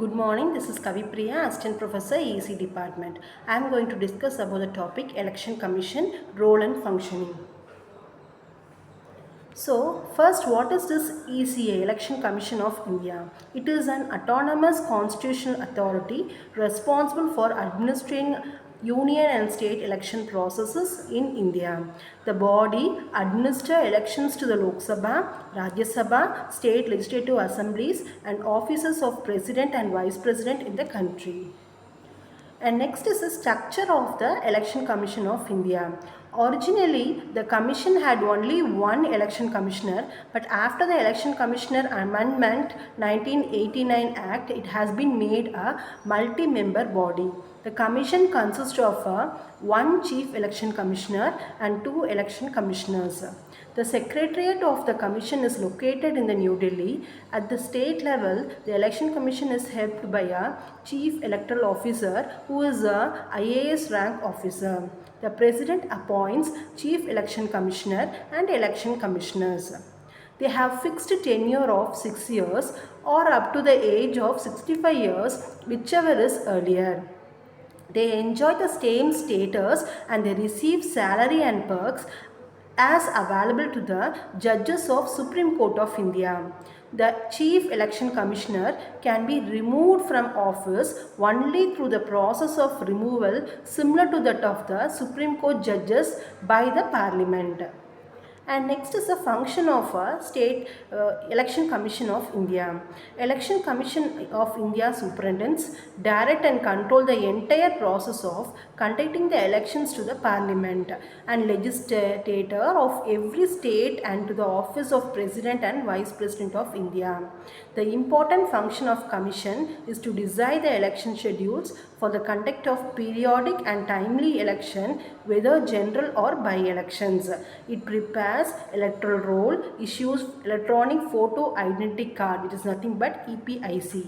Good morning, this is Kavi Priya, Assistant Professor, EC Department. I am going to discuss about the topic Election Commission, Role and Functioning. So, first, what is this ECA, Election Commission of India? It is an autonomous constitutional authority responsible for administering union and state election processes in India. The body administers elections to the Lok Sabha, Rajya Sabha, state legislative assemblies, and offices of president and vice president in the country. And next is the structure of the Election Commission of India. Originally, the commission had only one election commissioner, but after the Election Commissioner Amendment 1989 Act, it has been made a multi-member body. The commission consists of one chief election commissioner and two election commissioners. The secretariat of the commission is located in the New Delhi. At the state level, the election commission is helped by a chief electoral officer who is a IAS rank officer. The president appoints chief election commissioner and election commissioners. They have fixed tenure of 6 years or up to the age of 65 years, whichever is earlier. They enjoy the same status and they receive salary and perks as available to the judges of Supreme Court of India. The Chief Election Commissioner can be removed from office only through the process of removal similar to that of the Supreme Court judges by the Parliament. And next is the function of a state election commission of India. Election Commission of India superintends, direct and control the entire process of conducting the elections to the parliament and legislature of every state and to the office of president and vice president of India. The important function of commission is to decide the election schedules for the conduct of periodic and timely election, whether general or by-elections. It prepares electoral roll, issues electronic photo identity card, which is nothing but EPIC.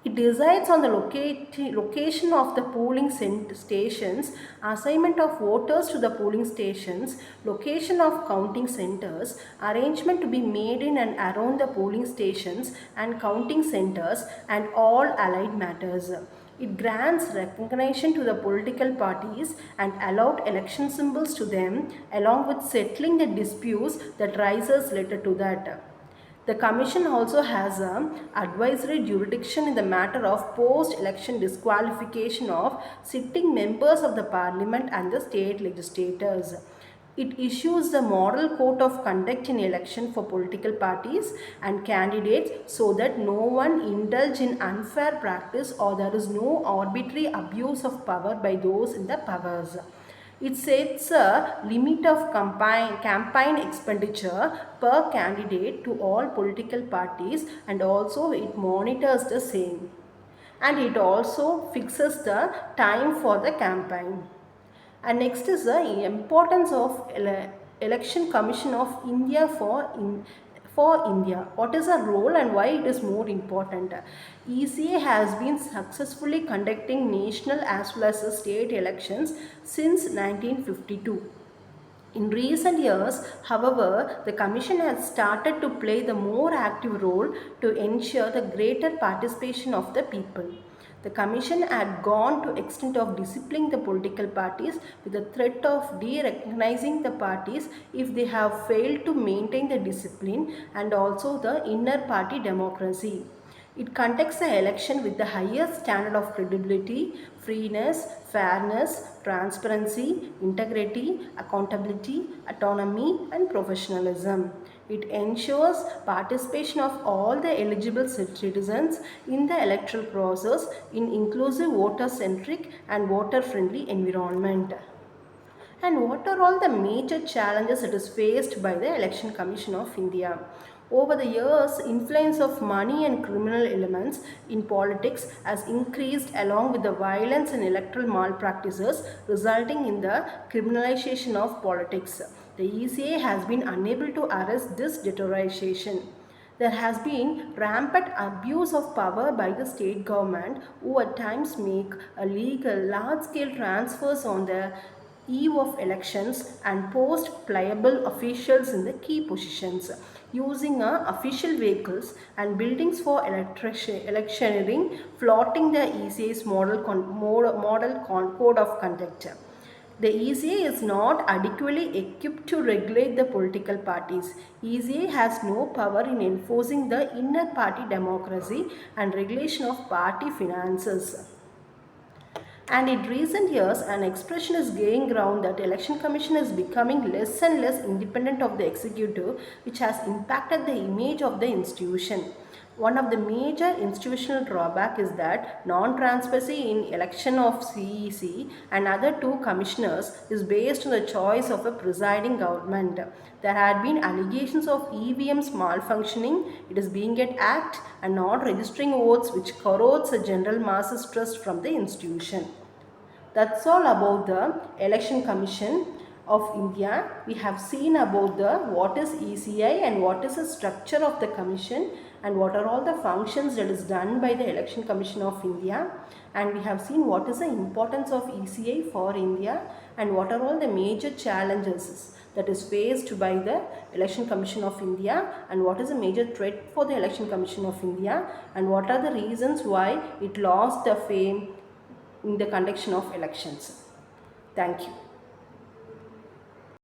It decides on the location of the polling stations, assignment of voters to the polling stations, location of counting centers, arrangement to be made in and around the polling stations and counting centers, and all allied matters. It grants recognition to the political parties and allowed election symbols to them, along with settling the disputes that rises later to that. The Commission also has advisory jurisdiction in the matter of post-election disqualification of sitting members of the Parliament and the state legislators. It issues the moral code of conduct in election for political parties and candidates so that no one indulge in unfair practice or there is no arbitrary abuse of power by those in the powers. It sets a limit of campaign expenditure per candidate to all political parties and also it monitors the same. And it also fixes the time for the campaign. And next is the importance of Election Commission of India for India. What is the role and why it is more important? ECA has been successfully conducting national as well as state elections since 1952. In recent years, however, the Commission has started to play the more active role to ensure the greater participation of the people. The Commission had gone to extent of disciplining the political parties with the threat of de-recognizing the parties if they have failed to maintain the discipline and also the inner party democracy. It conducts the election with the highest standard of credibility, freeness, fairness, transparency, integrity, accountability, autonomy, and professionalism. It ensures participation of all the eligible citizens in the electoral process in inclusive voter-centric and voter-friendly environment. And what are all the major challenges that is faced by the Election Commission of India? Over the years, influence of money and criminal elements in politics has increased along with the violence and electoral malpractices resulting in the criminalization of politics. The ECA has been unable to arrest this deterioration. There has been rampant abuse of power by the state government who at times make illegal large-scale transfers on the eve of elections and post pliable officials in the key positions. using official vehicles and buildings for electioneering, flaunting the ECA's code of conduct. The ECA is not adequately equipped to regulate the political parties. ECA has no power in enforcing the inner party democracy and regulation of party finances. And in recent years, an expression is gaining ground that election commission is becoming less and less independent of the executive, which has impacted the image of the institution. One of the major institutional drawback is that non-transparency in election of CEC and other two commissioners is based on the choice of a presiding government. There had been allegations of EVMs malfunctioning, it is being at act and not registering votes, which corrodes the general masses trust from the institution. That's all about the Election Commission of India. We have seen about the what is ECI and what is the structure of the commission and what are all the functions that is done by the Election Commission of India, and we have seen what is the importance of ECI for India and what are all the major challenges that is faced by the Election Commission of India and what is a major threat for the Election Commission of India and what are the reasons why it lost the fame in the conduction of elections. Thank you.